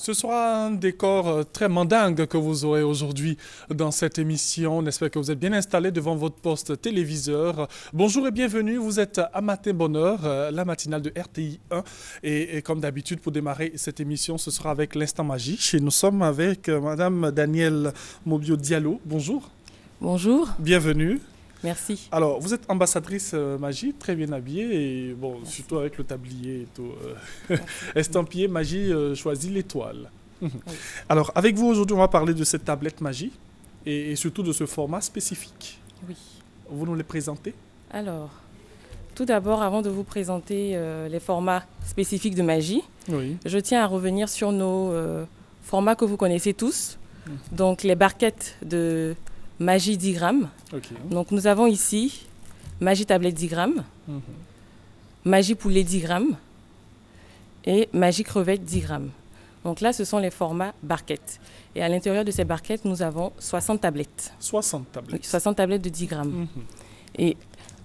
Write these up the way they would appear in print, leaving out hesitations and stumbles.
Ce sera un décor très mandingue que vous aurez aujourd'hui dans cette émission. On espère que vous êtes bien installés devant votre poste téléviseur. Bonjour et bienvenue. Vous êtes à Matin Bonheur, la matinale de RTI 1. Et comme d'habitude, pour démarrer cette émission, ce sera avec l'Instant Magique. Et nous sommes avec Madame Danielle Mobio Diallo. Bonjour. Bonjour. Bienvenue. Merci. Alors, vous êtes ambassadrice magie, très bien habillée, et bon, merci. Surtout avec le tablier et tout. Estampillé magie, choisit l'étoile. Oui. Alors, avec vous aujourd'hui, on va parler de cette tablette magie et surtout de ce format spécifique. Oui. Vous nous les présentez? Alors, tout d'abord, avant de vous présenter les formats spécifiques de magie, oui, je tiens à revenir sur nos formats que vous connaissez tous. Donc, les barquettes de magie 10 grammes. Okay. Donc, nous avons ici magie tablette 10 grammes, magie poulet 10 grammes et magie crevette 10 grammes. Donc là, ce sont les formats barquettes. Et à l'intérieur de ces barquettes, nous avons 60 tablettes. 60 tablettes. Oui, 60 tablettes de 10 grammes. Et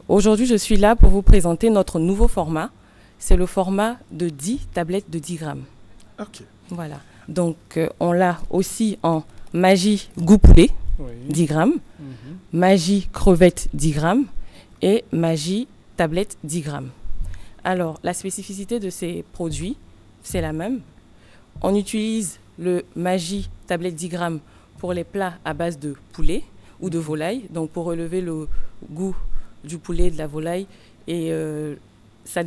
aujourd'hui, je suis là pour vous présenter notre nouveau format. C'est le format de 10 tablettes de 10 grammes. OK. Voilà. Donc, on l'a aussi en magie goût poulet. Oui. 10 grammes, magie crevette 10 grammes et magie tablette 10 grammes. Alors, la spécificité de ces produits, c'est la même. On utilise le magie tablette 10 grammes pour les plats à base de poulet ou de volaille, donc pour relever le goût du poulet et de la volaille. Et ça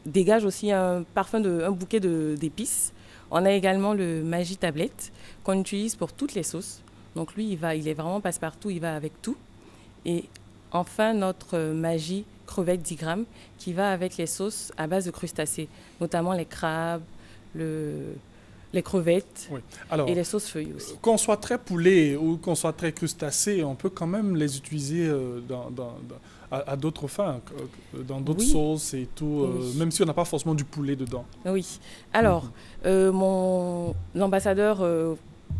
dégage aussi un parfum, un bouquet d'épices. On a également le magie tablette qu'on utilise pour toutes les sauces. Donc lui, il est vraiment passe-partout, il va avec tout. Et enfin, notre magie crevette 10 grammes qui va avec les sauces à base de crustacés, notamment les crabes, les crevettes, oui. Alors, et les sauces feuilles aussi. Qu'on soit très poulet ou qu'on soit très crustacé, on peut quand même les utiliser à d'autres fins, dans d'autres sauces et tout, oui. Même si on n'a pas forcément du poulet dedans. Oui. Alors, mon ambassadeur...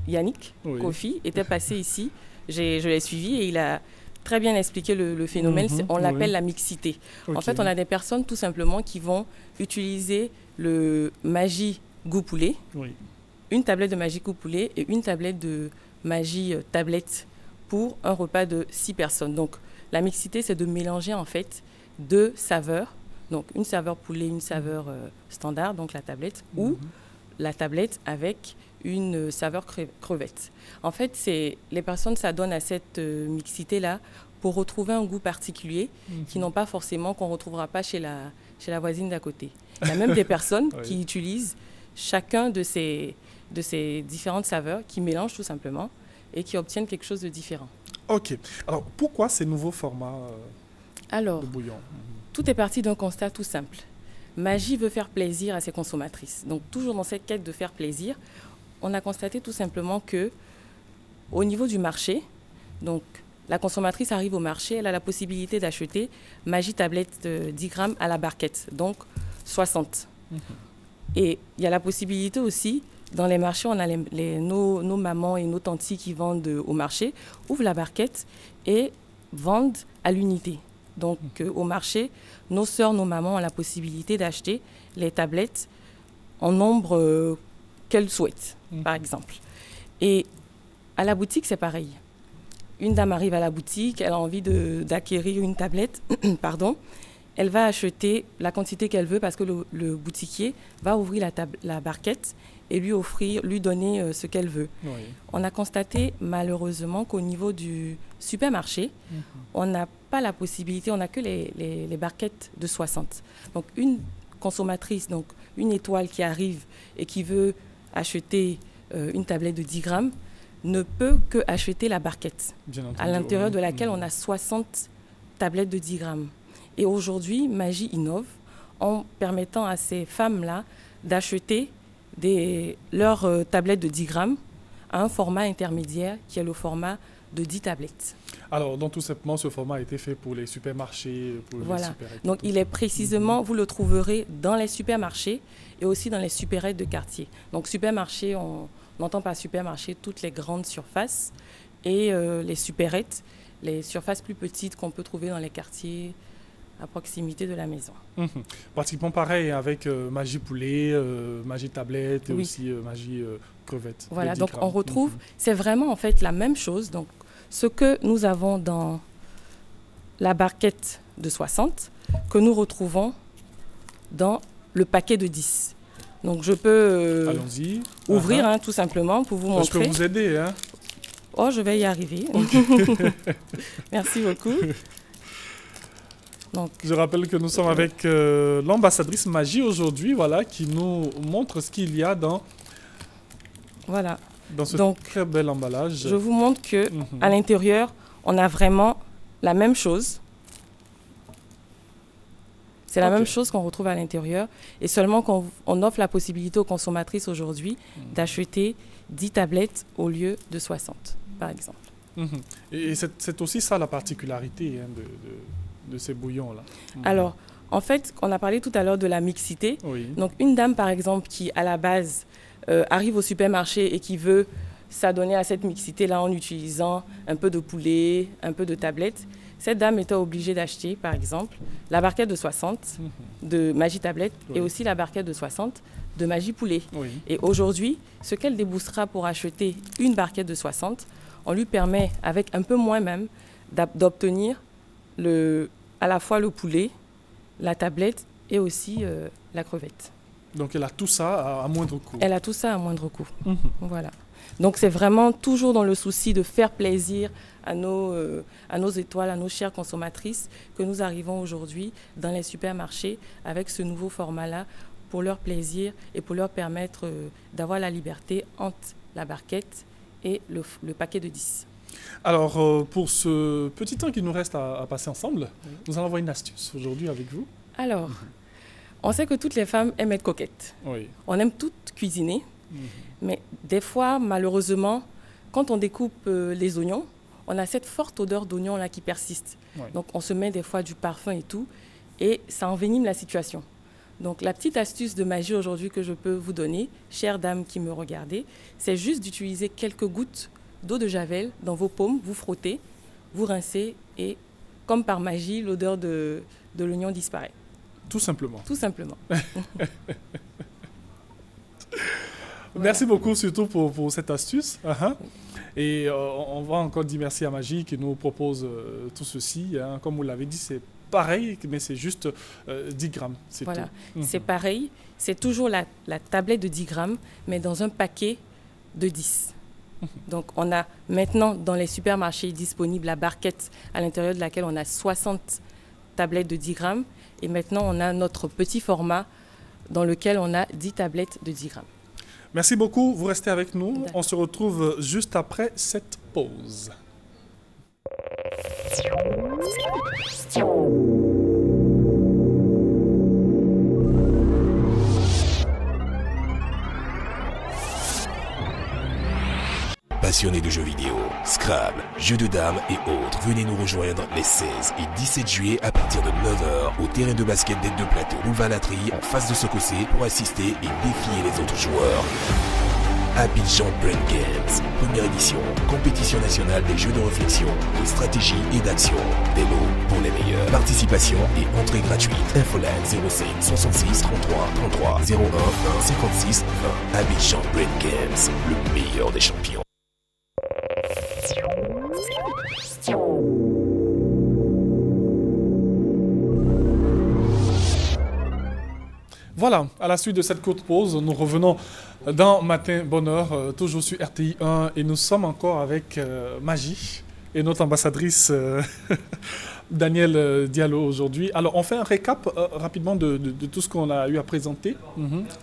Yannick Kofi était passé ici, je l'ai suivi et il a très bien expliqué le phénomène, on l'appelle la mixité. Okay. En fait, on a des personnes tout simplement qui vont utiliser le magie goût poulet, une tablette de magie goût poulet et une tablette de magie tablette pour un repas de 6 personnes. Donc la mixité, c'est de mélanger en fait 2 saveurs, donc une saveur poulet, une saveur standard, donc la tablette, ou la tablette avec une saveur crevette. En fait, les personnes s'adonnent à cette mixité-là pour retrouver un goût particulier qui n'ont pas forcément, qu'on ne retrouvera pas chez la voisine d'à côté. Il y a même des personnes qui utilisent chacun de ces différentes saveurs, qui mélangent tout simplement et qui obtiennent quelque chose de différent. OK. Alors, pourquoi ces nouveaux formats de bouillon? Tout est parti d'un constat tout simple. Magie veut faire plaisir à ses consommatrices. Donc, toujours dans cette quête de faire plaisir, on a constaté tout simplement que au niveau du marché, donc la consommatrice arrive au marché, elle a la possibilité d'acheter magie tablette 10 grammes à la barquette, donc 60. Et il y a la possibilité aussi, dans les marchés, on a nos mamans et nos tantis qui vendent au marché, ouvrent la barquette et vendent à l'unité. Donc au marché, nos sœurs, nos mamans ont la possibilité d'acheter les tablettes en nombre qu'elles souhaitent, par exemple. Et à la boutique, c'est pareil. Une dame arrive à la boutique, elle a envie d'acquérir une tablette, pardon. Elle va acheter la quantité qu'elle veut parce que le boutiquier va ouvrir la barquette et lui donner ce qu'elle veut. Oui. On a constaté malheureusement qu'au niveau du supermarché, on n'a pas la possibilité, on n'a que les barquettes de 60. Donc une consommatrice, donc une étoile qui arrive et qui veut acheter une tablette de 10 grammes, ne peut que acheter la barquette, à l'intérieur de laquelle on a 60 tablettes de 10 grammes. Et aujourd'hui, Magie innove en permettant à ces femmes-là d'acheter leurs tablettes de 10 grammes à un format intermédiaire qui est le format de 10 tablettes. Alors, donc tout simplement, ce format a été fait pour les supermarchés, pour les supérettes. Donc, il est précisément, vous le trouverez dans les supermarchés et aussi dans les supérettes de quartier. Donc, supermarché, on entend par supermarché toutes les grandes surfaces et les supérettes, les surfaces plus petites qu'on peut trouver dans les quartiers à proximité de la maison. Pratiquement pareil avec Magie Poulet, Magie Tablette et Oui. aussi Magie Crevette. Voilà, de 10 donc grammes. on retrouve, c'est vraiment en fait la même chose. Donc, ce que nous avons dans la barquette de 60, que nous retrouvons dans le paquet de 10. Donc, je peux Allons-y. ouvrir tout simplement pour vous Je peux montrer. vous aider. Hein. Oh, je vais y arriver. Merci beaucoup. Donc, Je rappelle que nous sommes avec l'ambassadrice Magie aujourd'hui, voilà, qui nous montre ce qu'il y a dans voilà. ce Donc, très bel emballage. Je vous montre que Mhm. à l'intérieur, on a vraiment la même chose. C'est la Ok. même chose qu'on retrouve à l'intérieur. Et seulement qu'on on offre la possibilité aux consommatrices aujourd'hui d'acheter 10 tablettes au lieu de 60, par exemple. Mhm. Et c'est aussi ça la particularité hein, de ces bouillons-là. Mhm. Alors, en fait, on a parlé tout à l'heure de la mixité. Oui. Donc, une dame, par exemple, qui, à la base, arrive au supermarché et qui veut s'adonner à cette mixité-là en utilisant un peu de poulet, un peu de tablette, cette dame était obligée d'acheter, par exemple, la barquette de 60 de Magie Tablette et Oui. aussi la barquette de 60 de Magie Poulet. Oui. Et aujourd'hui, ce qu'elle déboursera pour acheter une barquette de 60, on lui permet, avec un peu moins même, d'obtenir à la fois le poulet, la tablette et aussi la crevette. Donc elle a tout ça à moindre coût. Elle a tout ça à moindre coût. Mhm. Voilà. Donc c'est vraiment toujours dans le souci de faire plaisir à nos étoiles, à nos chères consommatrices, que nous arrivons aujourd'hui dans les supermarchés avec ce nouveau format-là pour leur plaisir et pour leur permettre d'avoir la liberté entre la barquette et le paquet de 10. Alors pour ce petit temps qu'il nous reste à passer ensemble, nous allons avoir une astuce aujourd'hui avec vous. Alors, on sait que toutes les femmes aiment être coquettes. Oui. On aime toutes cuisiner, mais des fois, malheureusement, quand on découpe les oignons, on a cette forte odeur d'oignon là qui persiste. Ouais. Donc on se met des fois du parfum et tout, et ça envenime la situation. Donc la petite astuce de magie aujourd'hui que je peux vous donner, chère dame qui me regardez, c'est juste d'utiliser quelques gouttes d'eau de javel dans vos paumes, vous frottez, vous rincez, et comme par magie, l'odeur de l'oignon disparaît. Tout simplement. Tout simplement. Merci beaucoup surtout pour cette astuce. Et on va encore dire merci à Magie qui nous propose tout ceci. Hein. Comme vous l'avez dit, c'est pareil, mais c'est juste 10 grammes. C'est Voilà, tout. c'est pareil. C'est toujours la tablette de 10 grammes, mais dans un paquet de 10. Donc, on a maintenant dans les supermarchés disponible la barquette à l'intérieur de laquelle on a 60 tablettes de 10 grammes. Et maintenant, on a notre petit format dans lequel on a 10 tablettes de 10 grammes. Merci beaucoup, vous restez avec nous. D'accord. On se retrouve juste après cette pause. Passionnés de jeux vidéo, Scrabble, jeux de dames et autres, venez nous rejoindre les 16 et 17 juillet à partir de 9h au terrain de basket des deux plateaux Boulevard Latry en face de Socossé pour assister et défier les autres joueurs. Abidjan Brain Games, première édition, compétition nationale des jeux de réflexion, de stratégie et d'action. Des lots pour les meilleurs. Participation et entrée gratuite. Infoline 05 66 33 33 01 1 56 20. Abidjan Brain Games, le meilleur des champions. Voilà, à la suite de cette courte pause, nous revenons dans Matin Bonheur, toujours sur RTI 1, et nous sommes encore avec Magie et notre ambassadrice Danielle Diallo aujourd'hui. Alors, on fait un récap rapidement de tout ce qu'on a eu à présenter.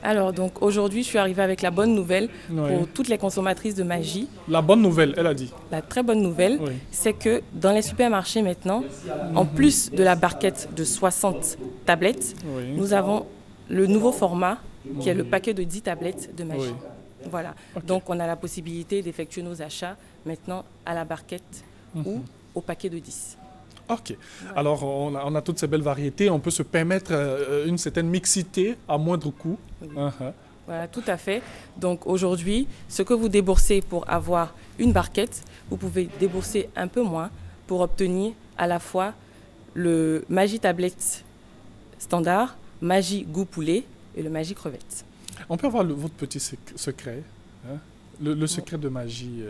Alors, donc aujourd'hui, je suis arrivée avec la bonne nouvelle Ouais. pour toutes les consommatrices de magie. La bonne nouvelle, elle a dit. La très bonne nouvelle, Oui. c'est que dans les supermarchés maintenant, en plus de la barquette de 60 tablettes, Oui. nous avons le nouveau format qui est le paquet de 10 tablettes de magie. Oui. Voilà. Donc on a la possibilité d'effectuer nos achats maintenant à la barquette ou au paquet de 10. Ok. Alors, on a toutes ces belles variétés. On peut se permettre une certaine mixité à moindre coût. Oui. Uh-huh. Voilà, tout à fait. Donc aujourd'hui, ce que vous déboursez pour avoir une barquette, vous pouvez débourser un peu moins pour obtenir à la fois le Magie tablette standard, Magie goût poulet et le Magie crevette. On peut avoir votre petit secret, hein? Le secret de Magie.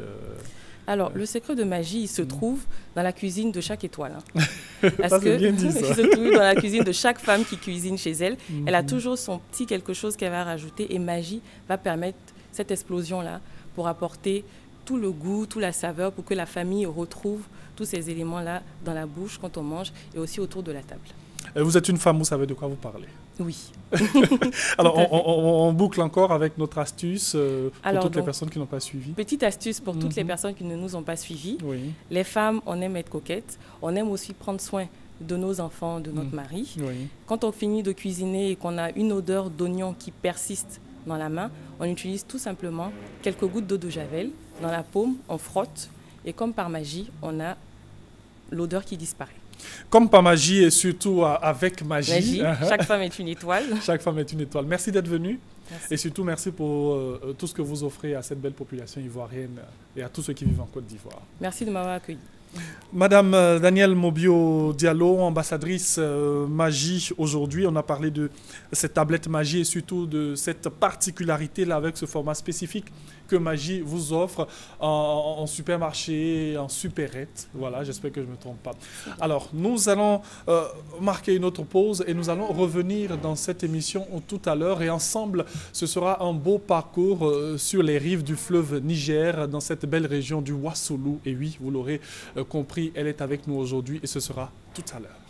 Alors, le secret de Magie, il se trouve dans la cuisine de chaque étoile. Hein. Parce Ça, que c'est bien dit, ça. il se trouve dans la cuisine de chaque femme qui cuisine chez elle. Elle a toujours son petit quelque chose qu'elle va rajouter et Magie va permettre cette explosion-là pour apporter tout le goût, toute la saveur pour que la famille retrouve tous ces éléments-là dans la bouche quand on mange et aussi autour de la table. Vous êtes une femme, vous savez de quoi vous parlez. Oui. Alors, on boucle encore avec notre astuce pour toutes les personnes qui n'ont pas suivi. Petite astuce pour toutes les personnes qui ne nous ont pas suivis. Oui. Les femmes, on aime être coquettes. On aime aussi prendre soin de nos enfants, de notre mari. Oui. Quand on finit de cuisiner et qu'on a une odeur d'oignon qui persiste dans la main, on utilise tout simplement quelques gouttes d'eau de javel. Dans la paume, on frotte et comme par magie, on a l'odeur qui disparaît. Comme par magie et surtout avec magie. Chaque femme est une étoile. Chaque femme est une étoile. Merci d'être venu. Merci. Et surtout, merci pour tout ce que vous offrez à cette belle population ivoirienne et à tous ceux qui vivent en Côte d'Ivoire. Merci de m'avoir accueilli. Madame Danielle Mobio Diallo, ambassadrice Magie aujourd'hui, on a parlé de cette tablette Magie et surtout de cette particularité-là avec ce format spécifique que Magie vous offre en supermarché, en supérette. Voilà, j'espère que je ne me trompe pas. Alors, nous allons marquer une autre pause et nous allons revenir dans cette émission tout à l'heure et ensemble, ce sera un beau parcours sur les rives du fleuve Niger, dans cette belle région du Wassoulou. Et oui, vous l'aurez compris, elle est avec nous aujourd'hui et ce sera tout à l'heure.